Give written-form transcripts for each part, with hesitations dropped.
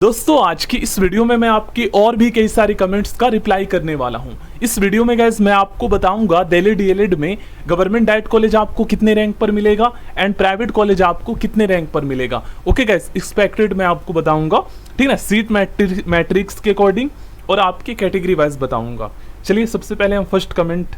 दोस्तों आज की इस वीडियो में मैं आपकी और भी कई सारी कमेंट्स का रिप्लाई करने वाला हूं। इस वीडियो में गाइस मैं आपको बताऊंगा दिल्ली डीएलएड में गवर्नमेंट डाइट कॉलेज आपको कितने रैंक पर मिलेगा एंड प्राइवेट कॉलेज आपको कितने रैंक पर मिलेगा। ओके गाइस, एक्सपेक्टेड मैं आपको बताऊंगा, ठीक है, सीट मैट्रिक्स के अकॉर्डिंग और आपकी कैटेगरी वाइज बताऊंगा। चलिए सबसे पहले हम फर्स्ट कमेंट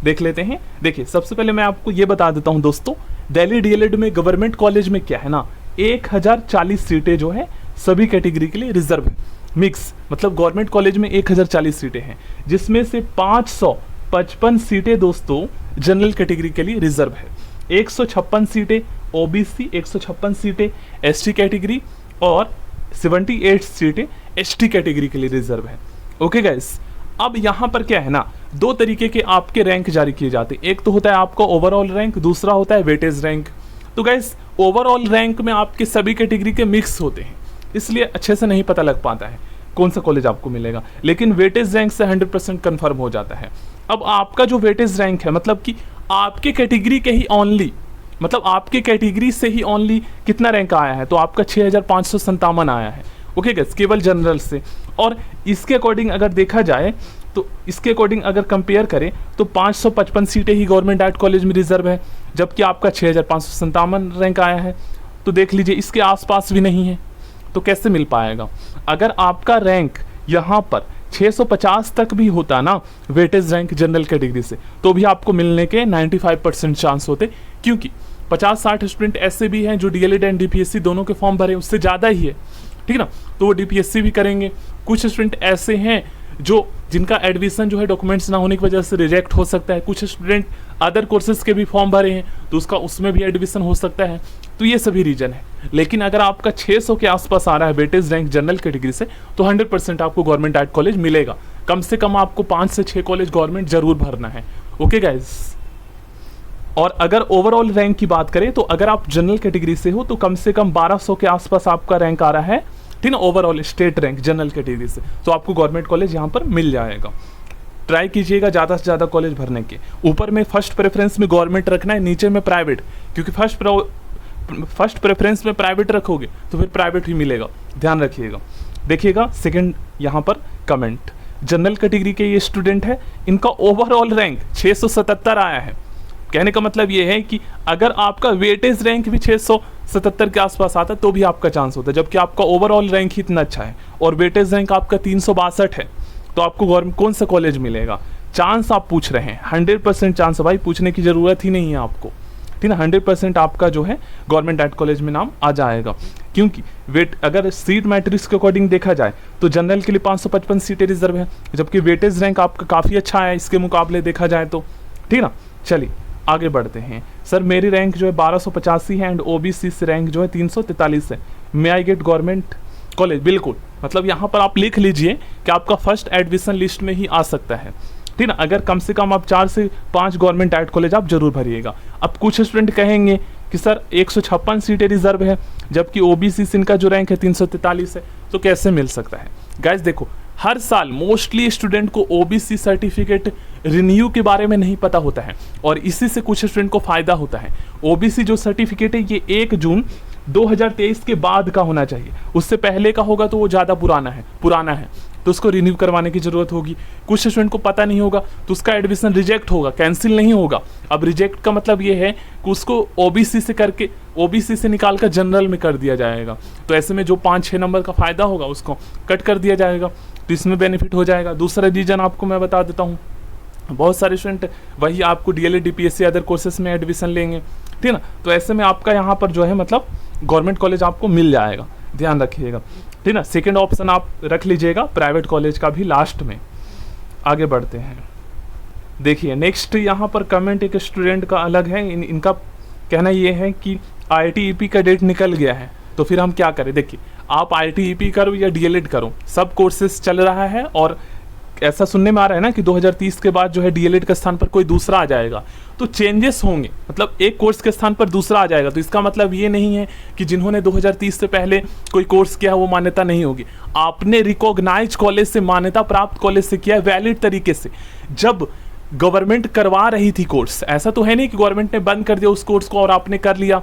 देख लेते हैं। देखिए सबसे पहले मैं आपको ये बता देता हूँ दोस्तों, दिल्ली डीएलएड में गवर्नमेंट कॉलेज में क्या है ना, 1040 सीटें जो है सभी कैटेगरी के लिए रिजर्व है। मिक्स मतलब गवर्नमेंट कॉलेज में 1040 सीटें हैं, जिसमें से 555 सीटें दोस्तों जनरल कैटेगरी के लिए रिजर्व है, 156 सीटें ओबीसी, 156 सीटें एसटी कैटेगरी और 78 सीटें एसटी कैटेगरी के लिए रिजर्व है। ओके गाइस, अब यहाँ पर क्या है ना, दो तरीके के आपके रैंक जारी किए जाते हैं। एक तो होता है आपका ओवरऑल रैंक, दूसरा होता है वेटेज रैंक। तो गाइस ओवरऑल रैंक में आपके सभी कैटेगरी के मिक्स होते हैं, इसलिए अच्छे से नहीं पता लग पाता है कौन सा कॉलेज आपको मिलेगा, लेकिन वेटेज रैंक से 100% कंफर्म हो जाता है। अब आपका जो वेटेज रैंक है मतलब कि आपके कैटेगरी के ही ओनली, मतलब आपके कैटेगरी से ही ओनली कितना रैंक आया है, तो आपका 6557 आया है। ओके गाइस, केवल जनरल से। और इसके अकॉर्डिंग अगर देखा जाए तो इसके अकॉर्डिंग अगर कंपेयर करें तो 555 सीटें ही गवर्नमेंट डाइट कॉलेज में रिजर्व है, जबकि आपका 6557 रैंक आया है। तो देख लीजिए इसके आसपास भी नहीं है, तो कैसे मिल पाएगा। अगर आपका रैंक यहाँ पर 650 तक भी होता ना वेटेज रैंक जनरल कैटेगरी से, तो भी आपको मिलने के 95% चांस होते, क्योंकि 50-60 स्टूडेंट ऐसे भी हैं जो डीएलएड एंड डीपीएससी दोनों के फॉर्म भरे, उससे ज़्यादा ही है, ठीक ना, तो वो डीपीएससी भी करेंगे। कुछ स्टूडेंट ऐसे हैं जो जिनका एडमिशन जो है डॉक्यूमेंट्स ना होने की वजह से रिजेक्ट हो सकता है, कुछ स्टूडेंट अदर कोर्सेज के भी फॉर्म भरे हैं तो उसका उसमें भी एडमिशन हो सकता है। तो ये सभी रीजन है। लेकिन अगर आपका 600 के आसपास आ रहा है वेटेज रैंक जनरल कैटेगरी से, तो 100% आपको गवर्नमेंट डाइट कॉलेज मिलेगा। कम से कम आपको 5 से 6 कॉलेज गवर्नमेंट जरूर भरना है। ओके गाइज, और अगर ओवरऑल रैंक की बात करें तो अगर आप जनरल कैटेगरी से हो तो कम से कम 1200 के आसपास आपका रैंक आ रहा है, ठीक ना, overall state rank general category से, तो आपको गवर्नमेंट कॉलेज यहाँ पर मिल जाएगा। ट्राई कीजिएगा ज़्यादा से ज़्यादा कॉलेज भरने के। ऊपर में फर्स्ट प्रेफरेंस में गवर्नमेंट रखना है, नीचे में प्राइवेट, क्योंकि फर्स्ट प्रेफरेंस में प्राइवेट रखोगे तो फिर प्राइवेट ही मिलेगा, ध्यान रखिएगा। देखिएगा सेकंड यहाँ पर कमेंट, जनरल कैटेगरी के ये स्टूडेंट है, इनका ओवरऑल रैंक 677 आया है। कहने का मतलब ये है कि अगर आपका वेटेज रैंक भी 677 के आसपास आता तो भी आपका चांस होता है, जबकि आपका ओवरऑल रैंक ही इतना अच्छा है और वेटेज रैंक आपका 362 है, तो आपको गवर्नमेंट कौन सा कॉलेज मिलेगा। चांस आप पूछ रहे हैं, 100% चांस है भाई, पूछने की जरूरत ही नहीं है आपको, ठीक है, 100% आपका जो है गवर्नमेंट डाइट कॉलेज में नाम आ जाएगा। क्योंकि अगर सीट मैट्रिक्स के अकॉर्डिंग देखा जाए तो जनरल के लिए 555 सीटें रिजर्व है, जबकि वेटेज रैंक आपका काफ़ी अच्छा है इसके मुकाबले देखा जाए तो, ठीक ना। चलिए आगे बढ़ते हैं। सर मेरी रैंक जो है 1285 है एंड ओबीसी से रैंक जो है 343 है, मे आई गेट गवर्नमेंट कॉलेज। बिल्कुल, मतलब यहाँ पर आप लिख लीजिए कि आपका फर्स्ट एडमिशन लिस्ट में ही आ सकता है, ठीक ना। अगर कम से कम आप 4 से 5 गवर्नमेंट डाइट कॉलेज आप जरूर भरिएगा। अब कुछ स्टूडेंट कहेंगे कि सर 156 सीटें रिजर्व है, जबकि ओबीसी से इनका जो रैंक है 343 है, तो कैसे मिल सकता है। गाइज देखो, हर साल मोस्टली स्टूडेंट को ओबीसी सर्टिफिकेट रिन्यू के बारे में नहीं पता होता है और इसी से कुछ स्टूडेंट को फायदा होता है। ओबीसी जो सर्टिफिकेट है ये 1 जून 2023 के बाद का होना चाहिए, उससे पहले का होगा तो वो ज़्यादा पुराना है तो उसको रिन्यू करवाने की ज़रूरत होगी। कुछ स्टूडेंट को पता नहीं होगा तो उसका एडमिशन रिजेक्ट होगा, कैंसिल नहीं होगा। अब रिजेक्ट का मतलब ये है कि उसको ओबीसी से करके ओबीसी से निकाल कर जनरल में कर दिया जाएगा, तो ऐसे में जो 5-6 नंबर का फ़ायदा होगा उसको कट कर दिया जाएगा, तो इसमें बेनिफिट हो जाएगा। दूसरा रीजन आपको मैं बता देता हूँ, बहुत सारे स्टूडेंट वही आपको डीएलएड डीपीएससी अदर कोर्सेज में एडमिशन लेंगे, ठीक ना, तो ऐसे में आपका यहाँ पर जो है मतलब गवर्नमेंट कॉलेज आपको मिल जाएगा, ध्यान रखिएगा, ठीक ना। सेकंड ऑप्शन आप रख लीजिएगा प्राइवेट कॉलेज का भी लास्ट में। आगे बढ़ते हैं। देखिए नेक्स्ट यहाँ पर कमेंट एक स्टूडेंट का अलग है, इनका कहना ये है कि आईआईटी का डेट निकल गया है तो फिर हम क्या करें। देखिए आप आईआईटी करो या डीएलएड करो, सब कोर्सेज चल रहा है और ऐसा सुनने में आ रहा है ना कि 2030 के बाद जो है डीएलएड के स्थान पर कोई दूसरा आ जाएगा, तो चेंजेस होंगे, मतलब एक कोर्स के स्थान पर दूसरा आ जाएगा। तो इसका मतलब ये नहीं है कि जिन्होंने 2030 से पहले कोई कोर्स किया है वो मान्यता नहीं होगी। आपने रिकॉग्नाइज कॉलेज से, मान्यता प्राप्त कॉलेज से किया है वैलिड तरीके से, जब गवर्नमेंट करवा रही थी कोर्स। ऐसा तो है नहीं कि गवर्नमेंट ने बंद कर दिया उस कोर्स को और आपने कर लिया,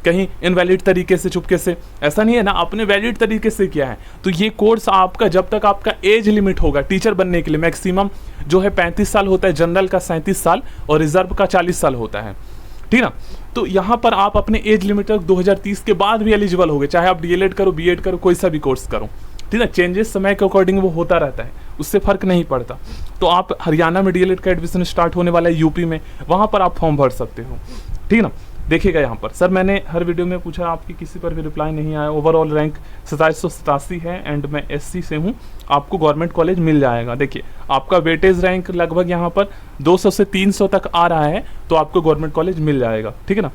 कहीं इनवैलिड तरीके से चुपके से, ऐसा नहीं है ना, आपने वैलिड तरीके से किया है। तो ये कोर्स आपका जब तक आपका एज लिमिट होगा टीचर बनने के लिए, मैक्सिमम जो है 35 साल होता है, जनरल का 37 साल और रिजर्व का 40 साल होता है, ठीक ना। तो यहाँ पर आप अपने एज लिमिट तक 2030 के बाद भी एलिजिबल होगे, चाहे आप डीएलएड करो, बीएड करो, कोई सा भी कोर्स करो, ठीक है। चेंजेस समय के अकॉर्डिंग वो होता रहता है, उससे फर्क नहीं पड़ता। तो आप हरियाणा में डीएलएड का एडमिशन स्टार्ट होने वाला है, यूपी में, वहाँ पर आप फॉर्म भर सकते हो, ठीक है ना। देखिएगा यहाँ पर सर मैंने हर वीडियो में पूछा, आपकी किसी पर भी रिप्लाई नहीं आया। ओवरऑल रैंक 2787 है एंड मैं एससी से हूँ, आपको गवर्नमेंट कॉलेज मिल जाएगा। देखिए आपका वेटेज रैंक लगभग यहाँ पर 200 से 300 तक आ रहा है, तो आपको गवर्नमेंट कॉलेज मिल जाएगा, ठीक है ना।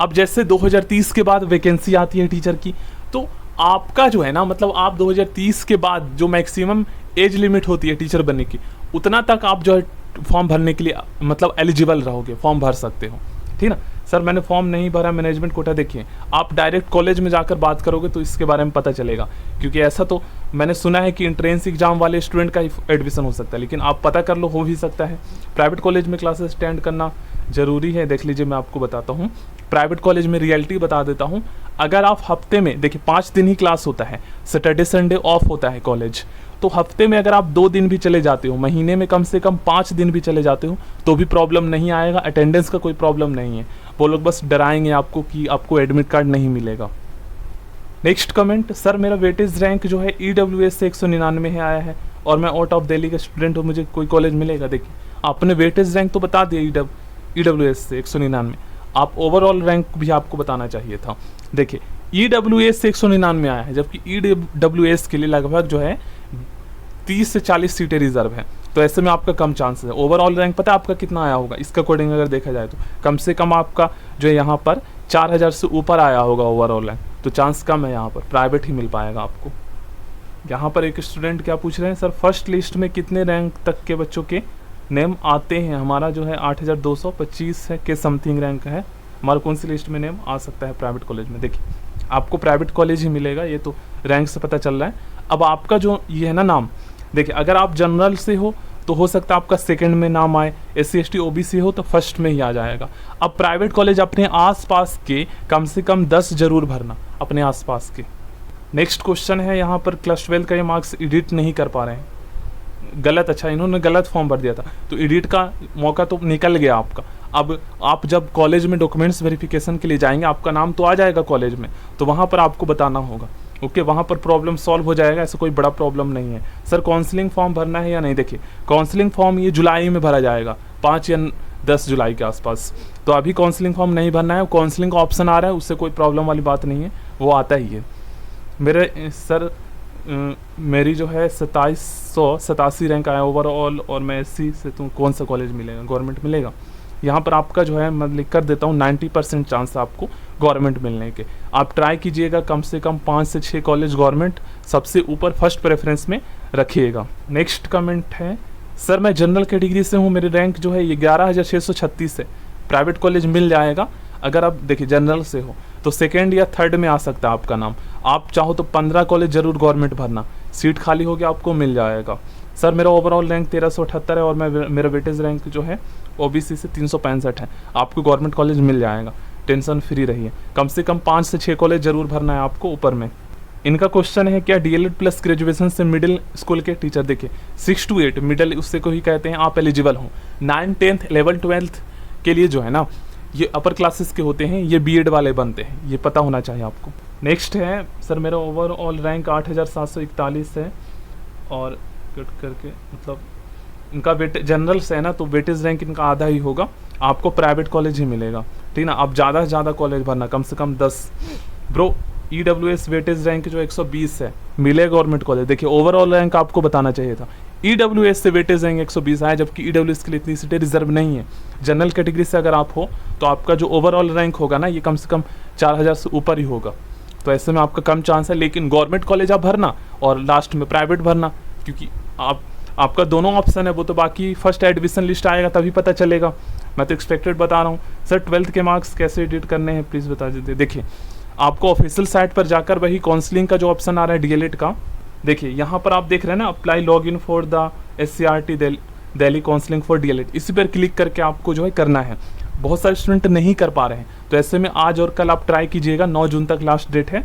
अब जैसे 2030 के बाद वैकेंसी आती है टीचर की, तो आपका जो है ना, मतलब आप 2030 के बाद जो मैक्सिमम एज लिमिट होती है टीचर बनने की, उतना तक आप जो है फॉर्म भरने के लिए मतलब एलिजिबल रहोगे, फॉर्म भर सकते हो, ठीक ना। सर मैंने फॉर्म नहीं भरा, मैनेजमेंट कोटा, देखिए आप डायरेक्ट कॉलेज में जाकर बात करोगे तो इसके बारे में पता चलेगा, क्योंकि ऐसा तो मैंने सुना है कि एंट्रेंस एग्जाम वाले स्टूडेंट का ही एडमिशन हो सकता है, लेकिन आप पता कर लो, हो भी सकता है। प्राइवेट कॉलेज में क्लासेस अटेंड करना ज़रूरी है। देख लीजिए मैं आपको बताता हूँ, प्राइवेट कॉलेज में रियलिटी बता देता हूँ। अगर आप हफ्ते में, देखिए 5 दिन ही क्लास होता है, सैटरडे संडे ऑफ होता है कॉलेज, तो हफ्ते में अगर आप 2 दिन भी चले जाते हो, महीने में कम से कम 5 दिन भी चले जाते हो, तो भी प्रॉब्लम नहीं आएगा, अटेंडेंस का कोई प्रॉब्लम नहीं है। वो लोग बस डराएंगे आपको कि आपको एडमिट कार्ड नहीं मिलेगा। नेक्स्ट कमेंट, सर मेरा वेटेज रैंक जो है ईडब्ल्यूएस से 199 है आया है और मैं आउट ऑफ दिल्ली का स्टूडेंट हूँ, मुझे कोई कॉलेज मिलेगा? देखिए आपने वेटेज रैंक तो बता दिया ईडब्ल्यूएस से 199, आप ओवरऑल रैंक भी आपको बताना चाहिए था। देखिए ईडब्ल्यूएस से 199 आया है, जबकि ईडब्ल्यूएस के लिए लगभग जो है 30 से 40 सीटें रिजर्व है, तो ऐसे में आपका कम चांस है। ओवरऑल रैंक पता है आपका कितना आया होगा? इसका अकॉर्डिंग अगर देखा जाए तो कम से कम आपका जो है यहाँ पर 4000 से ऊपर आया होगा ओवरऑल रैंक, तो चांस कम है यहाँ पर, प्राइवेट ही मिल पाएगा आपको। यहाँ पर एक स्टूडेंट क्या पूछ रहे हैं, सर फर्स्ट लिस्ट में कितने रैंक तक के बच्चों के नेम आते हैं? हमारा जो है 8225 है के समथिंग रैंक है, हमारा कौन सी लिस्ट में नेम आ सकता है प्राइवेट कॉलेज में? देखिए आपको प्राइवेट कॉलेज ही मिलेगा, ये तो रैंक से पता चल रहा है। अब आपका जो ये है ना नाम, देखिए अगर आप जनरल से हो तो हो सकता है आपका सेकंड में नाम आए, SC ST OBC हो तो फर्स्ट में ही आ जाएगा। अब प्राइवेट कॉलेज अपने आसपास के कम से कम 10 जरूर भरना, अपने आसपास के। नेक्स्ट क्वेश्चन है यहाँ पर, क्लास 12 का ये मार्क्स एडिट नहीं कर पा रहे हैं, गलत, अच्छा इन्होंने गलत फॉर्म भर दिया था, तो एडिट का मौका तो निकल गया आपका। अब आप जब कॉलेज में डॉक्यूमेंट्स वेरिफिकेशन के लिए जाएंगे, आपका नाम तो आ जाएगा कॉलेज में, तो वहाँ पर आपको बताना होगा, ओके वहाँ पर प्रॉब्लम सॉल्व हो जाएगा, ऐसा कोई बड़ा प्रॉब्लम नहीं है। सर काउंसलिंग फॉर्म भरना है या नहीं? देखिए काउंसलिंग फॉर्म ये जुलाई में भरा जाएगा, 5 या 10 जुलाई के आसपास, तो अभी काउंसलिंग फॉर्म नहीं भरना है। काउंसलिंग का ऑप्शन आ रहा है, उससे कोई प्रॉब्लम वाली बात नहीं है, वो आता ही है। मेरे सर मेरी जो है 2787 रैंक आया ओवरऑल और मैं SC से, तो कौन सा कॉलेज मिलेगा? गवर्नमेंट मिलेगा? यहाँ पर आपका जो है मैं लिख कर देता हूँ 90% चांस है आपको गवर्नमेंट मिलने के। आप ट्राई कीजिएगा कम से कम 5 से 6 कॉलेज गवर्नमेंट सबसे ऊपर फर्स्ट प्रेफरेंस में रखिएगा। नेक्स्ट कमेंट है, सर मैं जनरल कैटेगरी से हूँ, मेरी रैंक जो है ये 11636 है, प्राइवेट कॉलेज मिल जाएगा? अगर आप देखिए जनरल से हो तो सेकेंड या थर्ड में आ सकता है आपका नाम, आप चाहो तो 15 कॉलेज जरूर गवर्नमेंट भरना, सीट खाली होगी आपको मिल जाएगा। सर मेरा ओवरऑल रैंक 1378 है और मेरा वेटेज रैंक जो है OBC से 365 है, आपको गवर्नमेंट कॉलेज मिल जाएगा, टेंशन फ्री रहिए। कम से कम 5 से 6 कॉलेज जरूर भरना है आपको ऊपर में। इनका क्वेश्चन है, क्या DLED प्लस ग्रेजुएशन से मिडिल स्कूल के टीचर, देखिए 6 to 8 मिडिल उससे को ही कहते हैं, आप एलिजिबल हो। 9, 10th, 11, 12th के लिए जो है ना ये अपर क्लासेस के होते हैं, ये BEd वाले बनते हैं, ये पता होना चाहिए आपको। नेक्स्ट है, सर मेरा ओवरऑल रैंक 8741 है और कट करके मतलब इनका वेट जनरल से है ना, तो वेटेज रैंक इनका आधा ही होगा, आपको प्राइवेट कॉलेज ही मिलेगा, ठीक ना। आप ज़्यादा से ज़्यादा कॉलेज भरना, कम से कम 10। ब्रो EWS वेटेज रैंक जो 120 है, मिले गवर्नमेंट कॉलेज। देखिए ओवरऑल रैंक आपको बताना चाहिए था, EWS से वेटेज रैंक 120 आया, जबकि EWS के लिए इतनी सीटें रिजर्व नहीं है। जनरल कैटेगरी से अगर आप हो तो आपका जो ओवरऑल रैंक होगा ना, ये कम से कम 4000 से ऊपर ही होगा, तो ऐसे में आपका कम चांस है। लेकिन गवर्नमेंट कॉलेज आप भरना और लास्ट में प्राइवेट भरना, क्योंकि आपका दोनों ऑप्शन है, वो तो बाकी फर्स्ट एडमिशन लिस्ट आएगा तभी पता चलेगा, मैं तो एक्सपेक्टेड बता रहा हूँ। सर 12th के मार्क्स कैसे एडिट करने हैं प्लीज़ बता दीजिए। देखिए आपको ऑफिशियल साइट पर जाकर वही काउंसलिंग का जो ऑप्शन आ रहा है DLED का, देखिए यहाँ पर आप देख रहे हैं ना, apply log in for the SCRT Delhi counselling for DLED, इसी पर क्लिक करके आपको जो है करना है। बहुत सारे स्टूडेंट नहीं कर पा रहे हैं। तो ऐसे में आज और कल आप ट्राई कीजिएगा, 9 जून तक लास्ट डेट है।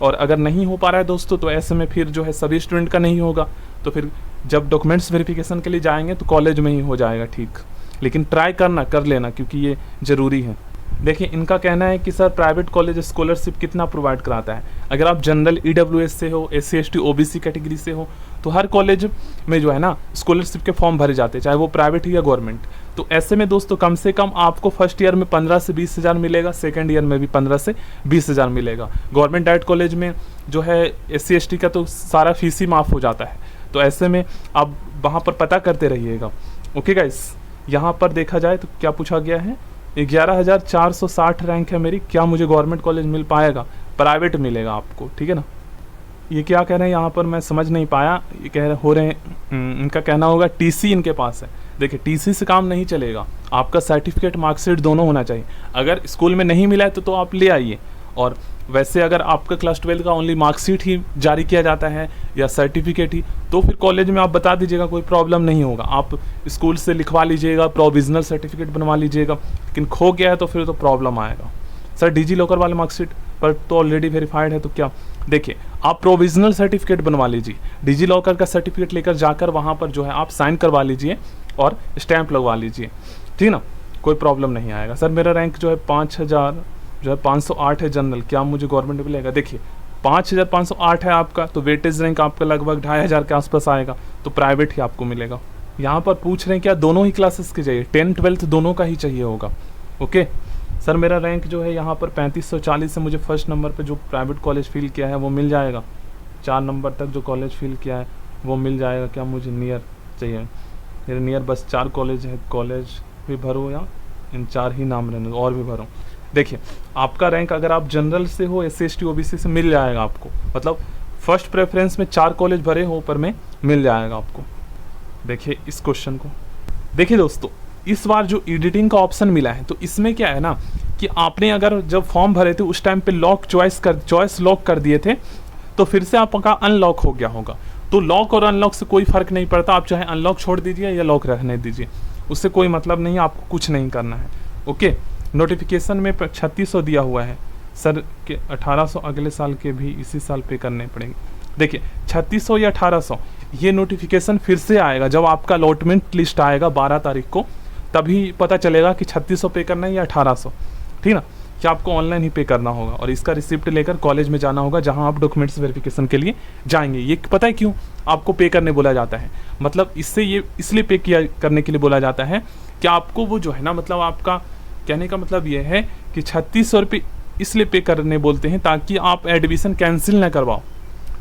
और अगर नहीं हो पा रहा है दोस्तों, तो ऐसे में फिर जो है सभी स्टूडेंट का नहीं होगा, तो फिर जब डॉक्यूमेंट्स वेरिफिकेशन के लिए जाएंगे तो कॉलेज में ही हो जाएगा, ठीक। लेकिन ट्राई कर लेना, क्योंकि ये ज़रूरी है। देखिए, इनका कहना है कि सर प्राइवेट कॉलेज स्कॉलरशिप कितना प्रोवाइड कराता है। अगर आप जनरल EWS से हो, SC ST OBC कैटेगरी से हो, तो हर कॉलेज में जो है ना स्कॉलरशिप के फॉर्म भरे जाते हैं, चाहे वो प्राइवेट हो या गवर्नमेंट। तो ऐसे में दोस्तों कम से कम आपको फर्स्ट ईयर में 15 से 20 हज़ार मिलेगा, सेकेंड ईयर में भी 15 से 20 हज़ार मिलेगा। गवर्नमेंट डाइट कॉलेज में जो है SC ST का तो सारा फीस ही माफ़ हो जाता है। तो ऐसे में आप वहाँ पर पता करते रहिएगा। ओके गाइस, यहाँ पर देखा जाए तो क्या पूछा गया है, 11,460 रैंक है मेरी, क्या मुझे गवर्नमेंट कॉलेज मिल पाएगा? प्राइवेट मिलेगा आपको, ठीक है ना। ये क्या कह रहे हैं यहाँ पर, मैं समझ नहीं पाया। ये कह रहे हो रहे हैं, इनका कहना होगा TC इनके पास है। देखिए, TC से काम नहीं चलेगा, आपका सर्टिफिकेट मार्कशीट दोनों होना चाहिए। अगर स्कूल में नहीं मिला है तो आप ले आइए। और वैसे अगर आपका क्लास 12 का ओनली मार्कशीट ही जारी किया जाता है या सर्टिफिकेट ही, तो फिर कॉलेज में आप बता दीजिएगा, कोई प्रॉब्लम नहीं होगा। आप स्कूल से लिखवा लीजिएगा, प्रोविजनल सर्टिफिकेट बनवा लीजिएगा। लेकिन खो गया है तो फिर तो प्रॉब्लम आएगा। सर डिजी लॉकर वाले मार्कशीट पर तो ऑलरेडी वेरीफाइड है, तो क्या? देखिए, आप प्रोविजनल सर्टिफिकेट बनवा लीजिए, डिजी लॉकर का सर्टिफिकेट लेकर जाकर वहाँ पर जो है आप साइन करवा लीजिए और स्टैंप लगवा लीजिए, ठीक ना, कोई प्रॉब्लम नहीं आएगा। सर मेरा रैंक जो है 5,508 है जनरल, क्या मुझे गवर्नमेंट मिलेगा? देखिए, 5,508 है आपका, तो वेटेज रैंक आपका लगभग 2,500 के आसपास आएगा, तो प्राइवेट ही आपको मिलेगा। यहाँ पर पूछ रहे हैं क्या दोनों ही क्लासेस के चाहिए, 10th 12th दोनों का ही चाहिए होगा। ओके सर, मेरा रैंक जो है यहाँ पर 3540 से मुझे फर्स्ट नंबर पे जो प्राइवेट कॉलेज फील किया है वो मिल जाएगा, 4 नंबर तक जो कॉलेज फील किया है वो मिल जाएगा। क्या मुझे नियर चाहिए? मेरे नियर बस 4 कॉलेज है, कॉलेज भी भरो या इन 4 ही नाम रहने दो, और भी भरो। देखिए, आपका रैंक अगर आप जनरल से हो, SC ST OBC से मिल जाएगा आपको, मतलब फर्स्ट प्रेफरेंस में 4 कॉलेज भरे हो ऊपर में मिल जाएगा आपको। देखिए इस क्वेश्चन को, देखिए दोस्तों, इस बार जो एडिटिंग का ऑप्शन मिला है, तो इसमें क्या है ना कि आपने अगर जब फॉर्म भरे थे उस टाइम पे चॉइस लॉक कर दिए थे, तो फिर से आपका अनलॉक हो गया होगा। तो लॉक और अनलॉक से कोई फ़र्क नहीं पड़ता, आप चाहे अनलॉक छोड़ दीजिए या लॉक रहने दीजिए, उससे कोई मतलब नहीं, आपको कुछ नहीं करना है। ओके, नोटिफिकेशन में 3600 दिया हुआ है सर के, 1800 अगले साल के भी इसी साल पे करने पड़ेंगे। देखिए 3600 या 1800 ये नोटिफिकेशन फिर से आएगा जब आपका अलॉटमेंट लिस्ट आएगा 12 तारीख को, तभी पता चलेगा कि 3600 पे करना है या 1800, ठीक ना, कि आपको ऑनलाइन ही पे करना होगा। और इसका रिसिप्ट लेकर कॉलेज में जाना होगा जहां आप डॉक्यूमेंट्स वेरिफिकेशन के लिए जाएंगे। ये पता है क्यों आपको पे करने बोला जाता है? मतलब इससे ये इसलिए पे किया करने के लिए बोला जाता है कि आपको वो जो है ना, मतलब आपका कहने का मतलब ये है कि 3600 रुपये इसलिए पे करने बोलते हैं ताकि आप एडमिशन कैंसिल ना करवाओ,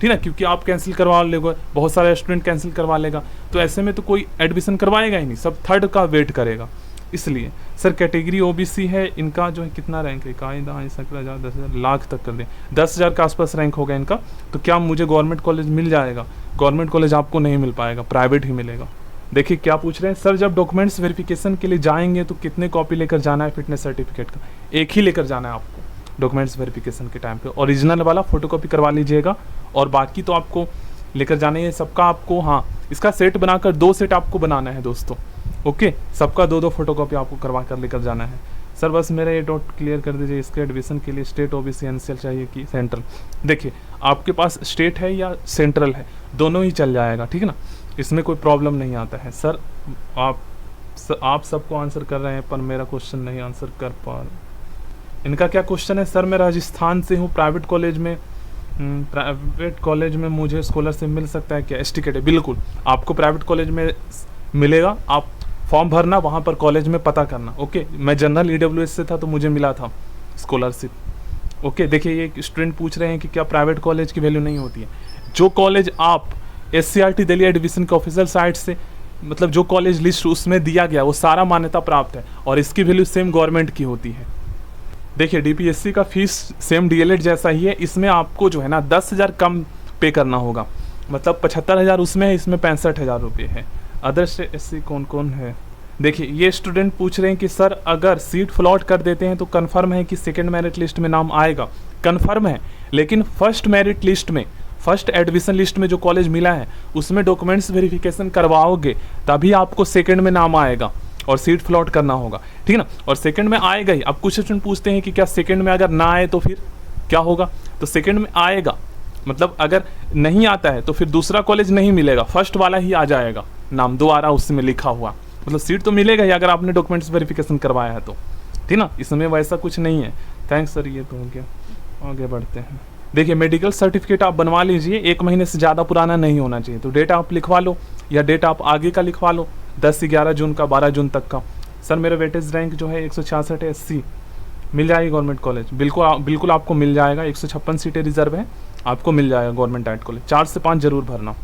ठीक है, क्योंकि आप कैंसिल करवा लेगा, बहुत सारे स्टूडेंट कैंसिल करवा लेगा, तो ऐसे में तो कोई एडमिशन करवाएगा ही नहीं, सब थर्ड का वेट करेगा। इसलिए सर कैटेगरी OBC है, इनका जो है कितना रैंक है? 17,000 10,000 लाख तक कर दें, 10,000 के आसपास रैंक होगा इनका। तो क्या मुझे गवर्नमेंट कॉलेज मिल जाएगा? गवर्नमेंट कॉलेज आपको नहीं मिल पाएगा, प्राइवेट ही मिलेगा। देखिए क्या पूछ रहे हैं सर, जब डॉक्यूमेंट्स वेरिफिकेशन के लिए जाएंगे तो कितने कॉपी लेकर जाना है फिटनेस सर्टिफिकेट का? एक ही लेकर जाना है आपको डॉक्यूमेंट्स वेरिफिकेशन के टाइम पे, ओरिजिनल वाला फोटोकॉपी करवा लीजिएगा, और बाकी तो आपको लेकर जाना है सबका आपको। हाँ, इसका सेट बनाकर 2 सेट आपको बनाना है दोस्तों। ओके, सबका 2-2 फोटोकॉपी आपको करवा कर लेकर जाना है। सर बस मेरा ये डाउट क्लियर कर दीजिए, इसके एडमिशन के लिए स्टेट OBC NCL चाहिए कि सेंट्रल? देखिए आपके पास स्टेट है या सेंट्रल है, दोनों ही चल जाएगा, ठीक है ना, इसमें कोई प्रॉब्लम नहीं आता है। सर आप सबको आंसर कर रहे हैं पर मेरा क्वेश्चन नहीं आंसर कर पा रहे। इनका क्या क्वेश्चन है? सर मैं राजस्थान से हूँ, प्राइवेट कॉलेज में मुझे स्कॉलरशिप मिल सकता है क्या? ST कैटेगरी बिल्कुल आपको प्राइवेट कॉलेज में मिलेगा, आप फॉर्म भरना, वहाँ पर कॉलेज में पता करना। ओके, मैं जनरल EWS से था तो मुझे मिला था स्कॉलरशिप। ओके, देखिए ये स्टूडेंट पूछ रहे हैं कि क्या प्राइवेट कॉलेज की वैल्यू नहीं होती है? जो कॉलेज आप SCRT दिल्ली एडमिशन के ऑफिशियल साइट से, मतलब जो कॉलेज लिस्ट उसमें दिया गया वो सारा मान्यता प्राप्त है और इसकी वैल्यू सेम गवर्नमेंट की होती है। देखिए DPSC का फीस सेम DLED जैसा ही है, इसमें आपको जो है ना 10,000 कम पे करना होगा, मतलब 75,000 उसमें है, इसमें 65,000 रुपये है। अदर से SC कौन कौन है? देखिए ये स्टूडेंट पूछ रहे हैं कि सर अगर सीट फ्लॉट कर देते हैं तो कन्फर्म है कि सेकेंड मेरिट लिस्ट में नाम आएगा? कन्फर्म है, लेकिन फर्स्ट मेरिट लिस्ट में, फर्स्ट एडमिशन लिस्ट में जो कॉलेज मिला है उसमें डॉक्यूमेंट्स वेरिफिकेशन करवाओगे तभी आपको सेकेंड में नाम आएगा। और सीट फ्लॉट करना होगा, ठीक है ना। और सेकंड में आएगा ही। अब कुछ स्टूडेंट पूछते हैं कि क्या सेकंड में अगर ना आए तो फिर क्या होगा, तो सेकंड में आएगा, मतलब अगर नहीं आता है तो फिर दूसरा कॉलेज नहीं मिलेगा, फर्स्ट वाला ही आ जाएगा नाम दोबारा उसमें लिखा हुआ, मतलब सीट तो मिलेगा ही अगर आपने डॉक्यूमेंट्स वेरिफिकेशन करवाया है तो, ठीक ना। इसमें वैसा कुछ नहीं है। थैंक्स सर, ये तो हो गया, आगे बढ़ते हैं। देखिए मेडिकल सर्टिफिकेट आप बनवा लीजिए, 1 महीने से ज़्यादा पुराना नहीं होना चाहिए, तो डेट आप लिखवा लो या डेट आप आगे का लिखवा लो, 10 से 11 जून का, 12 जून तक का। सर मेरा वेटेज रैंक जो है 166 है, SC मिल जाएगी गवर्नमेंट कॉलेज, बिल्कुल आपको मिल जाएगा। 156 सीटें रिजर्व है, आपको मिल जाएगा गवर्नमेंट डाइट कॉलेज। 4 से 5 जरूर भरना।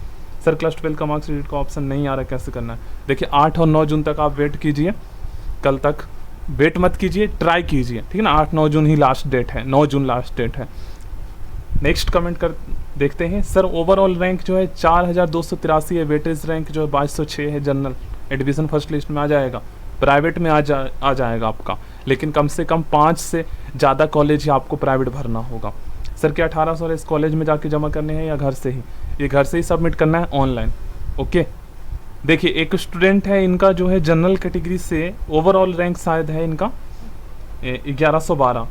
सर क्लास 12 का मार्क्स का ऑप्शन नहीं आ रहा, कैसे करना है? देखिए 8 और 9 जून तक आप वेट कीजिए, कल तक वेट मत कीजिए, ट्राई कीजिए, ठीक है ना। 8-9 जून ही लास्ट डेट है, 9 जून लास्ट डेट है। नेक्स्ट कमेंट कर देखते हैं। सर ओवरऑल रैंक जो है 4283 है, वेटेज रैंक जो है 2206 है, जनरल एडमिशन फर्स्ट लिस्ट में आ जाएगा, प्राइवेट में आ जाएगा आपका, लेकिन कम से कम 5 से ज़्यादा कॉलेज ही आपको प्राइवेट भरना होगा। सर क्या 1800 इस कॉलेज में जाके जमा करने हैं या घर से ही? ये घर से ही सबमिट करना है ऑनलाइन, ओके। देखिए एक स्टूडेंट है, इनका जो है जनरल कैटेगरी से ओवरऑल रैंक शायद है इनका 1112,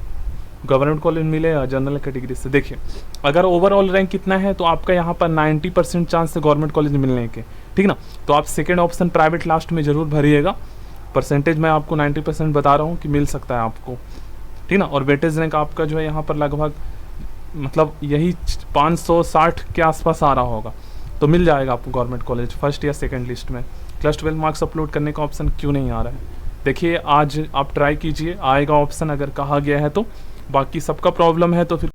गवर्नमेंट कॉलेज मिलेगा जनरल कैटेगरी से। देखिए अगर ओवरऑल रैंक कितना है तो आपका यहाँ पर 90% चांस है गवर्नमेंट कॉलेज मिलने के, ठीक ना। तो आप सेकेंड ऑप्शन प्राइवेट लास्ट में ज़रूर भरिएगा। परसेंटेज मैं आपको 90% बता रहा हूँ कि मिल सकता है आपको, ठीक ना। और वेटेज रैंक आपका जो है यहाँ पर लगभग मतलब यही 560 के आसपास आ रहा होगा, तो मिल जाएगा आपको गवर्नमेंट कॉलेज फर्स्ट या सेकंड लिस्ट में। क्लास 12 मार्क्स अपलोड करने का ऑप्शन क्यों नहीं आ रहा है? देखिए आज आप ट्राई कीजिए, आएगा ऑप्शन अगर कहा गया है तो, बाकी सबका प्रॉब्लम है तो फिर